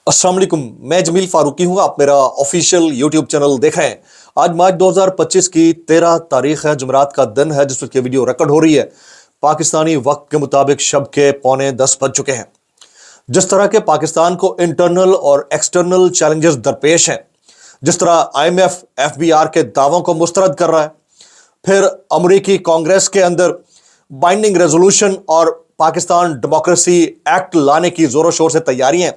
अस्सलाम वालेकुम, मैं जमील फारूकी हूँ। आप मेरा ऑफिशियल यूट्यूब चैनल देख रहे हैं। आज मार्च 2025 की 13 तारीख है, जुमरात का दिन है जिस वक्त ये वीडियो रिकॉर्ड हो रही है। पाकिस्तानी वक्त के मुताबिक शब के 9:45 बज चुके हैं। जिस तरह के पाकिस्तान को इंटरनल और एक्सटर्नल चैलेंजेस दरपेश हैं, जिस तरह IMF FBR के दावों को मुस्तरद कर रहा है, फिर अमेरिकी कांग्रेस के अंदर बाइंडिंग रेजोल्यूशन और पाकिस्तान डेमोक्रेसी एक्ट लाने की जोरों शोर से तैयारियां,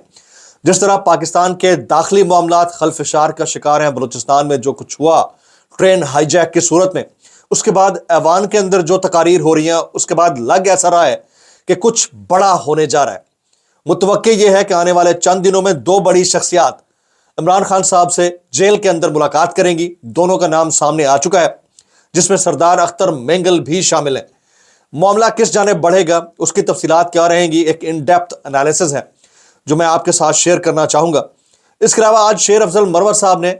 जिस तरह पाकिस्तान के दाखिली मामलात खलफशार का शिकार हैं। बलूचिस्तान में जो कुछ हुआ ट्रेन हाईजैक की सूरत में, उसके बाद ऐवान के अंदर जो तकारीर हो रही हैं, उसके बाद लग ऐसा रहा है कि कुछ बड़ा होने जा रहा है। मुतवक्के यह है कि आने वाले चंद दिनों में दो बड़ी शख्सियात इमरान खान साहब से जेल के अंदर मुलाकात करेंगी। दोनों का नाम सामने आ चुका है, जिसमें सरदार अख्तर मेंगल भी शामिल है। मामला किस जाने बढ़ेगा, उसकी तफसीलात क्या रहेंगी, एक इन डेप्थ एनालिसिस है जो मैं आपके साथ शेयर करना चाहूंगा। इसके अलावा आज शेर अफजल मरवर साहब ने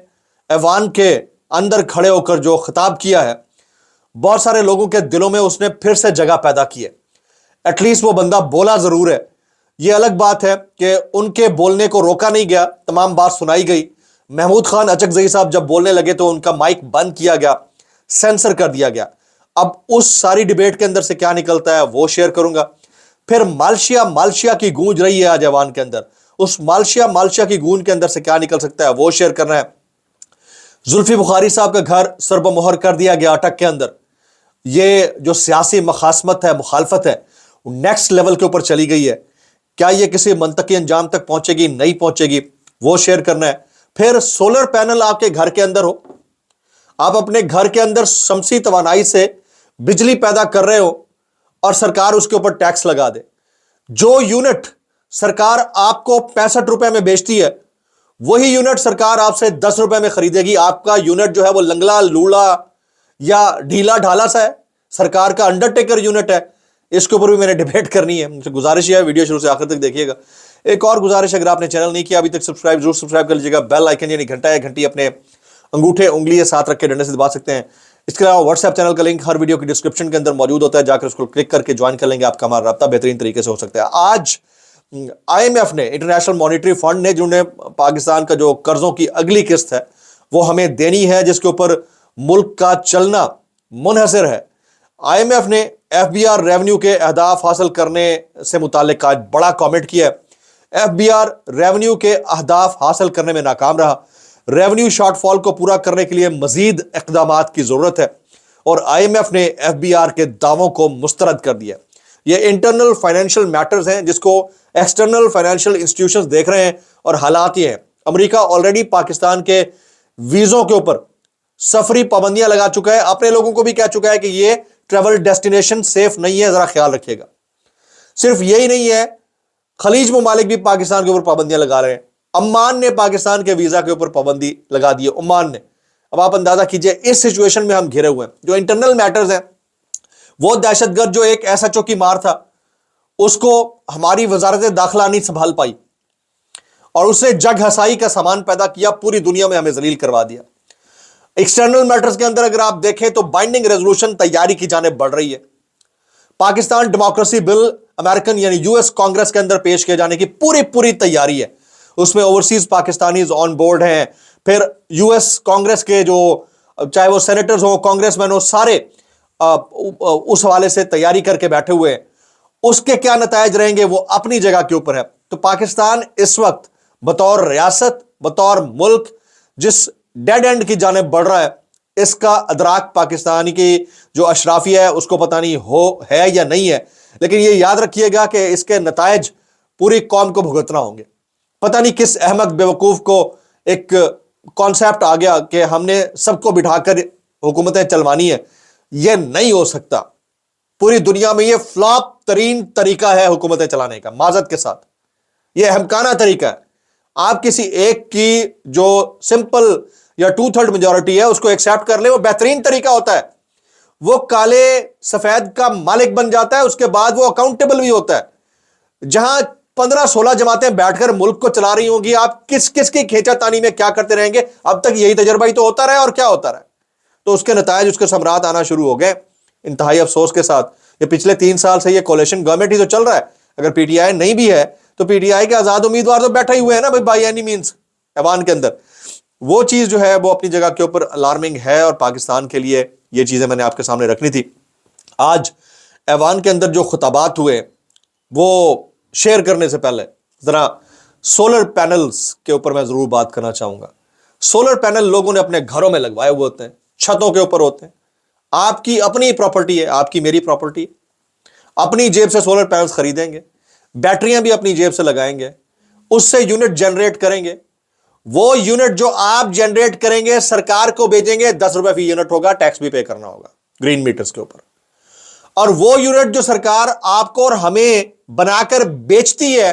ऐवान के अंदर खड़े होकर जो खिताब किया है, बहुत सारे लोगों के दिलों में उसने फिर से जगह पैदा की है। एटलीस्ट वो बंदा बोला जरूर है। ये अलग बात है कि उनके बोलने को रोका नहीं गया, तमाम बात सुनाई गई। महमूद खान अचकजई साहब जब बोलने लगे तो उनका माइक बंद किया गया, सेंसर कर दिया गया। अब उस सारी डिबेट के अंदर से क्या निकलता है वो शेयर करूंगा। फिर मालशिया की गूंज रही है आज ऐवान के अंदर, उस मालशिया की गूंज के अंदर से क्या निकल सकता है वो शेयर करना है। जुल्फी बुखारी साहब का घर सरबमोहर कर दिया गया अटक के अंदर। ये जो सियासी मखासमत है, मुखालफत है, नेक्स्ट लेवल के ऊपर चली गई है। क्या ये किसी मंतकी अंजाम तक पहुंचेगी, नहीं पहुंचेगी, वो शेयर करना है। फिर सोलर पैनल आपके घर के अंदर हो, आप अपने घर के अंदर शमसी तवानाई से बिजली पैदा कर रहे हो और सरकार उसके ऊपर टैक्स लगा दे। जो यूनिट सरकार आपको 65 रुपए में बेचती है, वही यूनिट सरकार आपसे 10 रुपए में खरीदेगी। आपका यूनिट जो है वो लंगला लूला या ढीला ढाला सा है, सरकार का अंडरटेकर यूनिट है। इसके ऊपर भी मैंने डिबेट करनी है। मुझे गुजारिश है वीडियो शुरू से आखिर तक देखिएगा। एक और गुजारिश, अगर आपने चैनल नहीं किया अभी तक सब्सक्राइब जरूर सब्सक्राइब कर लीजिएगा। बेल आइकन यानी घंटा या घंटी अपने अंगूठे उंगली के साथ रख के डंडे से दबा सकते हैं। इसके अलावा व्हाट्सएप चैनल का लिंक हर वीडियो की डिस्क्रिप्शन के अंदर मौजूद होता है, जाकर उसको क्लिक करके ज्वाइन कर लेंगे। आपका हमारा राब्ता बेहतरीन तरीके से हो सकता है। आज IMF ने, इंटरनेशनल मॉनिटरी फंड ने, जिन्होंने पाकिस्तान का जो कर्जों की अगली किस्त है वो हमें देनी है, जिसके ऊपर मुल्क का चलना मुनहसर है। IMF ने FBR रेवेन्यू के अहदाफ हासिल करने से मुतालिक आज बड़ा कमेंट किया है। FBR रेवेन्यू के अहदाफ हासिल करने में नाकाम रहा। रेवेन्यू शॉर्टफॉल को पूरा करने के लिए मजीद इक़दामात की जरूरत है और IMF ने FBR के दावों को मुस्तरद कर दिया। ये इंटरनल फाइनेंशियल मैटर्स हैं जिसको एक्सटर्नल फाइनेंशियल इंस्टीट्यूशंस देख रहे हैं और हालात ये हैं। अमेरिका ऑलरेडी पाकिस्तान के वीज़ों के ऊपर सफरी पाबंदियां लगा चुका है, अपने लोगों को भी कह चुका है कि ये ट्रैवल डेस्टिनेशन सेफ नहीं है, जरा ख्याल रखिएगा। सिर्फ यही नहीं है, खलीज ममालिक भी पाकिस्तान के ऊपर पाबंदियां लगा रहे हैं। अम्मान ने पाकिस्तान के वीजा के ऊपर पाबंदी लगा दी है, ओमान ने। अब आप अंदाजा कीजिए इस सिचुएशन में हम घिरे हुए हैं। जो इंटरनल मैटर्स हैं, वो दहशतगर्द जो एक SHO की मार था, उसको हमारी वजारत दाखिला नहीं संभाल पाई और उसने जग हसाई का सामान पैदा किया, पूरी दुनिया में हमें जलील करवा दिया। एक्सटर्नल मैटर्स के अंदर अगर आप देखें तो बाइंडिंग रेजोल्यूशन तैयारी की जाने बढ़ रही है। पाकिस्तान डेमोक्रेसी बिल अमेरिकन यानी US कांग्रेस के अंदर पेश किए जाने की पूरी तैयारी है। उसमें ओवरसीज पाकिस्तानीज ऑन बोर्ड हैं। फिर US कांग्रेस के जो चाहे वो सेनेटर्स हो, कांग्रेसमैन हो, सारे उस हवाले से तैयारी करके बैठे हुए हैं। उसके क्या नतायज रहेंगे वो अपनी जगह के ऊपर है। तो पाकिस्तान इस वक्त बतौर रियासत, बतौर मुल्क जिस डेड एंड की जाने बढ़ रहा है, इसका अदराक पाकिस्तानी की जो अशराफिया है उसको पता नहीं है या नहीं है। लेकिन ये याद रखिएगा कि इसके नतायज पूरी कौम को भुगतना होंगे। पता नहीं किस अहमक बेवकूफ को एक कॉन्सेप्ट आ गया कि हमने सबको बिठाकर हुकूमतें चलवानी है। यह नहीं हो सकता। पूरी दुनिया में यह फ्लॉप तरीन तरीका है हुकूमतें चलाने का, माजत के साथ। यह अहमकाना तरीका है। आप किसी एक की जो सिंपल या 2/3 मेजॉरिटी है उसको एक्सेप्ट कर ले, वो बेहतरीन तरीका होता है। वो काले सफेद का मालिक बन जाता है, उसके बाद वो अकाउंटेबल भी होता है। जहां 15-16 जमातें बैठकर मुल्क को चला रही होंगी, आप किस किस की खेचातानी में क्या करते रहेंगे। अब तक यही तजर्बा ही तो होता रहा और क्या होता रहा। तो उसके नतायज, उसके समरात आना शुरू हो गए इंतहाई अफसोस के साथ। ये पिछले 3 साल से ये कोalition गवर्नमेंट ही तो चल रहा है। अगर PTI नहीं भी है تو پی ٹی آئی کے آزاد امیدوار تو بیٹھے ہی ہوئے ہیں نا بائی اینی مینس ایوان کے اندر. وہ چیز جو ہے وہ اپنی جگہ کے اوپر الارمنگ ہے اور پاکستان کے لیے یہ چیزیں میں نے آپ کے سامنے رکھنی تھی. آج ایوان کے اندر جو خطابات ہوئے وہ شیئر کرنے سے پہلے ذرا سولر پینلز کے اوپر میں ضرور بات کرنا چاہوں گا. سولر پینل لوگوں نے اپنے گھروں میں لگوائے ہوئے ہوتے ہیں, چھتوں کے اوپر ہوتے ہیں. آپ کی اپنی پراپرٹی ہے, آپ کی میری پراپرٹی ہے. اپنی جیب سے سولر پینلز خریدیں گے, بیٹریاں بھی اپنی جیب سے لگائیں گے, اس سے یونٹ جنریٹ کریں گے. وہ یونٹ جو آپ جنریٹ کریں گے سرکار کو بھیجیں گے, 10 روپے فی یونٹ ہوگا, ٹیکس بھی پے کرنا ہوگا گرین میٹرز کے اوپر. اور وہ یونٹ جو سرکار آپ کو اور ہمیں بنا کر بیچتی ہے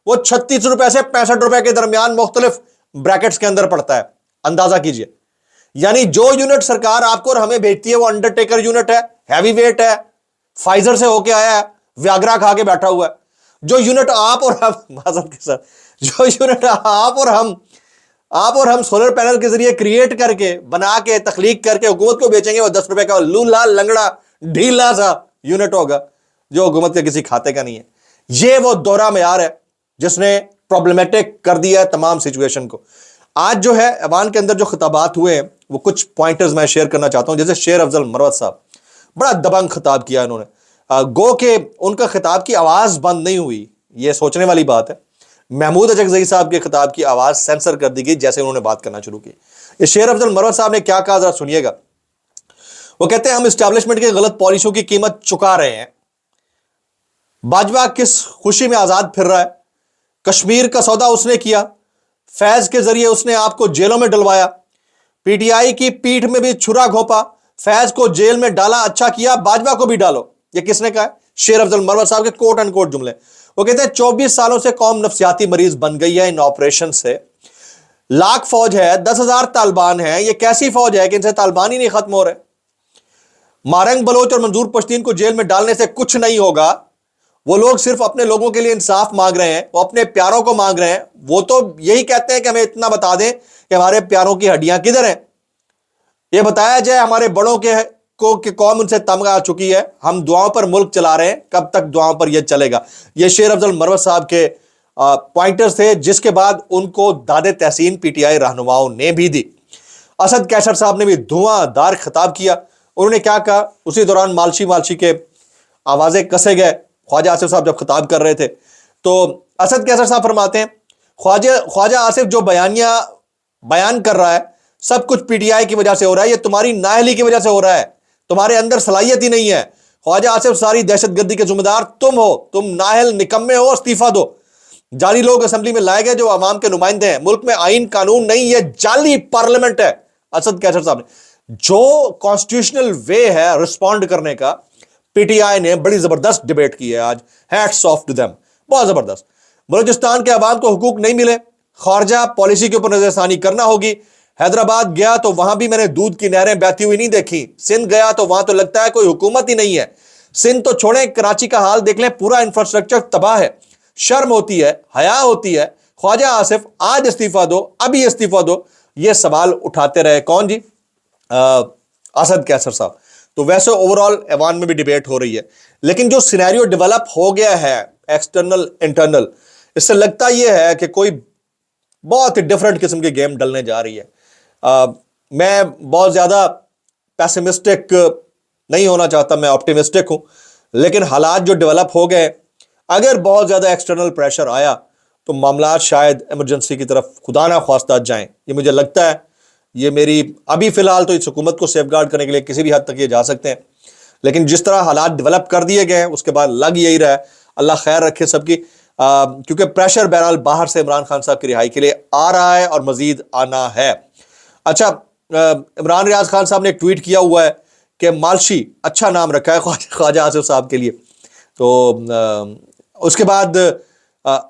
وہ 36 روپے سے 65 روپے کے درمیان مختلف بریکٹس کے اندر پڑتا ہے. اندازہ کیجئے, یعنی جو یونٹ سرکار آپ کو اور ہمیں بھیجتی ہے وہ انڈرٹیکر یونٹ ہے, ہیوی ویٹ ہے, فائزر سے ہو کے آیا ہے, ویاگرا کھا کے بیٹھا ہوا ہے. جو یونٹ آپ اور ہم معذرت کے ساتھ جو یونٹ آپ اور ہم سولر پینل کے ذریعے کریٹ کر کے بنا کے تخلیق کر کے حکومت کو بیچیں گے وہ 10 روپے کا لولا لنگڑا ڈھیلا سا یونٹ ہوگا جو حکومت کے کسی کھاتے کا نہیں ہے. یہ وہ دورہ معیار ہے جس نے پرابلمیٹک کر دیا ہے تمام سچویشن کو. آج جو ہے ایوان کے اندر جو خطابات ہوئے ہیں وہ کچھ پوائنٹرز میں شیئر کرنا چاہتا ہوں. جیسے شیر افضل مروت صاحب, بڑا دبنگ خطاب کیا انہوں نے, گو کہ ان کا خطاب کی آواز بند نہیں ہوئی, یہ سوچنے والی بات ہے. محمود اچکزئی صاحب کے خطاب کی آواز سینسر کر دی گئی جیسے انہوں نے بات کرنا شروع کی. یہ شیر افضل مروت صاحب نے کیا کہا ذرا سنیے گا. وہ کہتے ہیں ہم اسٹیبلشمنٹ کے غلط پالیسیوں کی قیمت چکا رہے ہیں. باجوہ کس خوشی میں آزاد پھر رہا ہے, کشمیر کا سودا اس نے کیا, فیض کے ذریعے اس نے آپ کو جیلوں میں ڈلوایا, پی ٹی آئی کی پیٹھ میں بھی چھرا گھونپا, فیض کو جیل میں ڈالا, اچھا کیا, باجوہ کو بھی ڈالو. یہ کس نے کہا ہے؟ شیر افضل مروت صاحب کے کوٹ اینڈ کوٹ جملے. وہ کہتے ہیں 24 سالوں سے قوم نفسیاتی مریض بن گئی ہے ان آپریشن سے. لاکھ فوج ہے, 10,000 طالبان ہیں, یہ کیسی فوج ہے کہ ان سے طالبان ہی نہیں ختم ہو رہے. مارنگ بلوچ اور منظور پشتین کو جیل میں ڈالنے سے کچھ نہیں ہوگا. وہ لوگ صرف اپنے لوگوں کے لیے انصاف مانگ رہے ہیں, وہ اپنے پیاروں کو مانگ رہے ہیں. وہ تو یہی کہتے ہیں کہ ہمیں اتنا بتا دیں کہ ہمارے پیاروں کی ہڈیاں کدھر ہیں, یہ بتایا جائے ہمارے بڑوں کے کو کہ قوم ان سے تنگ آ چکی ہے, ہم دعاؤں پر ملک چلا رہے ہیں, کب تک دعاؤں پر یہ چلے گا. یہ شیر افضل مروت صاحب کے پوائنٹرز تھے جس کے بعد ان کو داد تحسین پی ٹی آئی رہنماؤں نے بھی دی. اسد کیسر صاحب نے بھی دھواں دار خطاب کیا. انہوں نے کیا کہا, اسی دوران مالشی کے آوازیں کسے گئے. خواجہ آصف صاحب جب خطاب کر رہے تھے تو اسد کیسر صاحب فرماتے ہیں خواجہ آصف جو بیان کر رہا ہے سب کچھ پی ٹی آئی کی وجہ سے ہو رہا ہے, یہ تمہاری نااہلی کی وجہ سے ہو رہا ہے, تمہارے اندر صلاحیت ہی نہیں ہے. خواجہ آصف ساری دہشت گردی کے ذمہ دار تم ہو, تم نااہل نکمے ہو, استعفیٰ دو. جعلی لوگ اسمبلی میں لائے گئے جو عوام کے نمائندے ہیں, ملک میں آئین قانون نہیں, یہ جعلی پارلیمنٹ ہے. اسد کیسر صاحب نے جو کانسٹیٹیوشنل وے ہے رسپونڈ کرنے کا, پی ٹی آئی نے بڑی زبردست ڈیبیٹ کی ہے آج, ہیٹس آف ٹو دیم, بہت زبردست. بلوچستان کے عوام کو حقوق نہیں ملے, خارجہ پالیسی کے اوپر نظر ثانی کرنا ہوگی. حیدرآباد گیا تو وہاں بھی میں نے دودھ کی نہریں بہتی ہوئی نہیں دیکھی. سندھ گیا تو وہاں تو لگتا ہے کوئی حکومت ہی نہیں ہے. سندھ تو چھوڑیں, کراچی کا حال دیکھ لیں, پورا انفراسٹرکچر تباہ ہے. شرم ہوتی ہے, حیا ہوتی ہے. خواجہ آصف آج استعفیٰ دو, ابھی استعفیٰ دو, یہ سوال اٹھاتے رہے. کون جی؟ اسد کیسر صاحب. تو ویسے اوورال ایوان میں بھی ڈیبیٹ ہو رہی ہے, لیکن جو سینیریو ڈیولپ ہو گیا ہے ایکسٹرنل انٹرنل, اس سے لگتا یہ ہے کہ کوئی بہت ڈیفرنٹ قسم کی گیم ڈلنے جا رہی ہے. میں بہت زیادہ پیسمسٹک نہیں ہونا چاہتا, میں آپٹیمسٹک ہوں, لیکن حالات جو ڈیولپ ہو گئے, اگر بہت زیادہ ایکسٹرنل پریشر آیا تو معاملات شاید ایمرجنسی کی طرف خدا نہ خواستہ جائیں. یہ مجھے لگتا ہے, یہ میری ابھی فی الحال تو اس حکومت کو سیف گارڈ کرنے کے لیے کسی بھی حد تک یہ جا سکتے ہیں, لیکن جس طرح حالات ڈیولپ کر دیے گئے ہیں اس کے بعد لگ یہی رہا ہے. اللہ خیر رکھے سب کی, کیونکہ پریشر بہرحال باہر سے عمران خان صاحب کی رہائی کے لیے آ رہا ہے اور مزید آنا ہے. اچھا, عمران ریاض خان صاحب نے ایک ٹویٹ کیا ہوا ہے کہ مالشی اچھا نام رکھا ہے خواجہ آصف صاحب کے لیے. تو اس کے بعد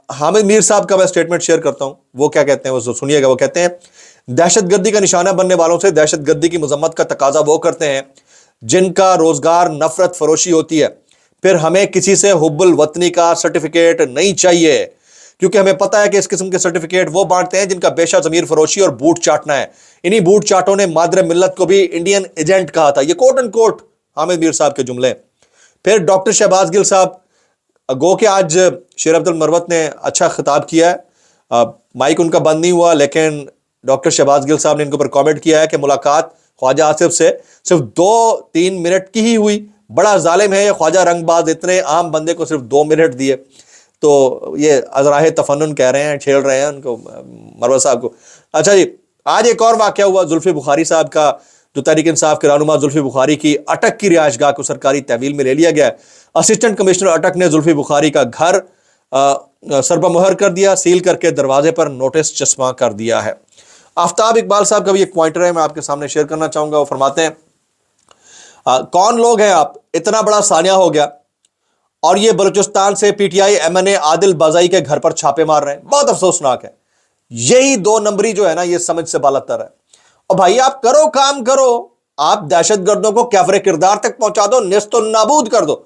حامد میر صاحب کا میں سٹیٹمنٹ شیئر کرتا ہوں, وہ کیا کہتے ہیں وہ سنیے گا. وہ کہتے ہیں دہشت گردی کا نشانہ بننے والوں سے دہشت گردی کی مذمت کا تقاضا وہ کرتے ہیں جن کا روزگار نفرت فروشی ہوتی ہے. پھر ہمیں کسی سے حب الوطنی کا سرٹیفکیٹ نہیں چاہیے, کیونکہ ہمیں پتا ہے کہ اس قسم کے سرٹیفکیٹ وہ بانٹتے ہیں جن کا پیشہ ضمیر فروشی اور بوٹ چاٹنا ہے. انہی بوٹ چاٹوں نے مادر ملت کو بھی انڈین ایجنٹ کہا تھا. یہ کوٹ اینڈ کوٹ حامد میر صاحب کے جملے. پھر ڈاکٹر شہباز گل صاحب गो कि आज शेर अब्दुल मरवत ने अच्छा खिताब किया है, माइक उनका बंद नहीं हुआ, लेकिन डॉक्टर शहबाज गिल साहब ने इनके ऊपर कमेंट किया है कि मुलाकात ख्वाजा आसिफ से सिर्फ 2-3 मिनट की ही हुई, बड़ा जालिम है ये ख्वाजा रंगबाज, इतने आम बंदे को सिर्फ 2 मिनट दिए। तो ये अजराह तफन्नुन कह रहे हैं, छेड़ रहे हैं उनको, मरवत साहब को। अच्छा जी, आज एक और वाक़या हुआ जुल्फी बुखारी साहब का, जो तहरीक इंसाफ के रहनुमा जुल्फी बुखारी की अटक की रिहाइशगाह को सरकारी तहवील में ले लिया गया है। असिस्टेंट कमिश्नर अटक ने जुल्फी बुखारी का घर सरबमुहर कर दिया, सील करके दरवाजे पर नोटिस चस्पा कर दिया है। आफ्ताब इकबाल साहब का भी एक पॉइंटर है, मैं आपके सामने शेयर करना चाहूंगा। वो फरमाते हैं, कौन लोग हैं आप, इतना बड़ा सानिया हो गया और ये बलूचिस्तान से पीटीआई एमएनए आदिल बाज़ाई के घर पर छापे मार रहे हैं। बहुत अफसोसनाक है, यही 2 नंबरी जो है ना, ये समझ से बालातर है। और भाई आप करो, काम करो, आप दहशतगर्दों को कैफरे किरदार तक पहुंचा दो, नेस्तो नाबूद कर दो,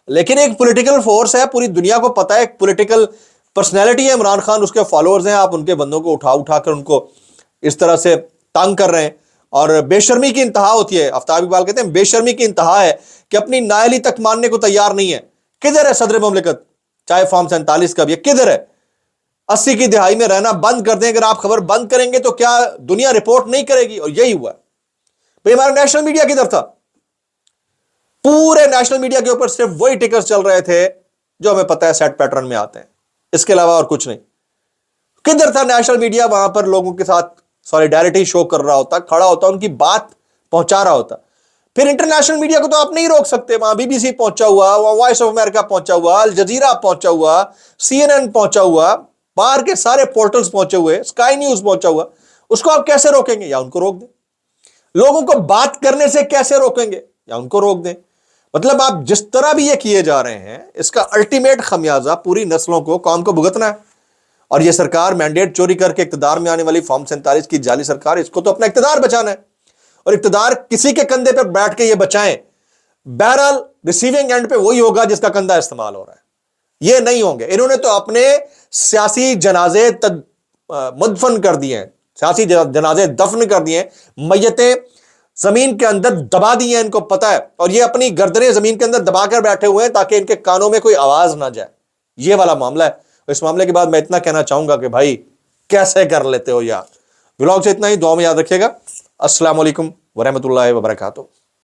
लेकिन एक पॉलिटिकल फोर्स है, पूरी दुनिया को पता है, एक पॉलिटिकल पर्सनैलिटी है इमरान खान, उसके फॉलोअर्स हैं, आप उनके बंदों को उठा उठा कर उनको इस तरह से तंग कर रहे हैं। और बेशर्मी की इंतहा होती है। आफ्ताब इकबाल कहते हैं बेशर्मी की इंतहा है कि अपनी नाअहली तक मानने को तैयार नहीं है। किधर है सदर मुमलिकत, चाहे फॉर्म 47 का भी, किधर है? 80 की दिहाई में रहना बंद कर दें। अगर आप खबर बंद करेंगे तो क्या दुनिया रिपोर्ट नहीं करेगी? और यही हुआ भाई। हमारा नेशनल मीडिया किधर था? पूरे नेशनल मीडिया के ऊपर सिर्फ वही टिकर्स चल रहे थे जो हमें पता है सेट पैटर्न में आते हैं, इसके अलावा और कुछ नहीं। किधर था नेशनल मीडिया? वहां पर लोगों के साथ सॉलिडारिटी शो कर रहा होता, खड़ा होता, उनकी बात पहुंचा रहा होता। फिर इंटरनेशनल मीडिया को तो आप नहीं रोक सकते। वहां बीबीसी पहुंचा हुआ, वहां वॉइस ऑफ अमेरिका पहुंचा हुआ, अल जजीरा पहुंचा हुआ, CNN पहुंचा हुआ, बाहर के सारे पोर्टल्स पहुंचे हुए, स्काई न्यूज पहुंचा हुआ, उसको आप कैसे रोकेंगे? या उनको रोक दें। लोगों को बात करने से कैसे रोकेंगे? या उनको रोक दें। मतलब आप जिस तरह भी ये किए जा रहे हैं, इसका अल्टीमेट खमियाजा पूरी नस्लों को, कौम को भुगतना है। और ये सरकार मैंडेट चोरी करके इक्तदार में आने वाली फॉर्म 47 की जाली सरकार, इसको तो अपना इक्तदार बचाना है, और इक्तदार किसी के कंधे पर बैठ के ये बचाएं। बहरहाल रिसीविंग एंड पे वही होगा जिसका कंधा इस्तेमाल हो रहा है, ये नहीं होंगे। इन्होंने तो अपने सियासी जनाजे मुदफन कर दिए हैं, सियासी जनाजे दफन कर दिए हैं, मय्यतें जमीन के अंदर दबा दी हैं, इनको पता है। और ये अपनी गर्दनें जमीन के अंदर दबाकर बैठे हुए हैं ताकि इनके कानों में कोई आवाज ना जाए। ये वाला मामला है। इस मामले के बाद मैं इतना कहना चाहूंगा कि भाई कैसे कर लेते हो यार। व्लॉग से इतना ही, दुआ में याद रखिएगा। अस्सलाम वालेकुम वरहमतुल्लाहि वबरकातुहू।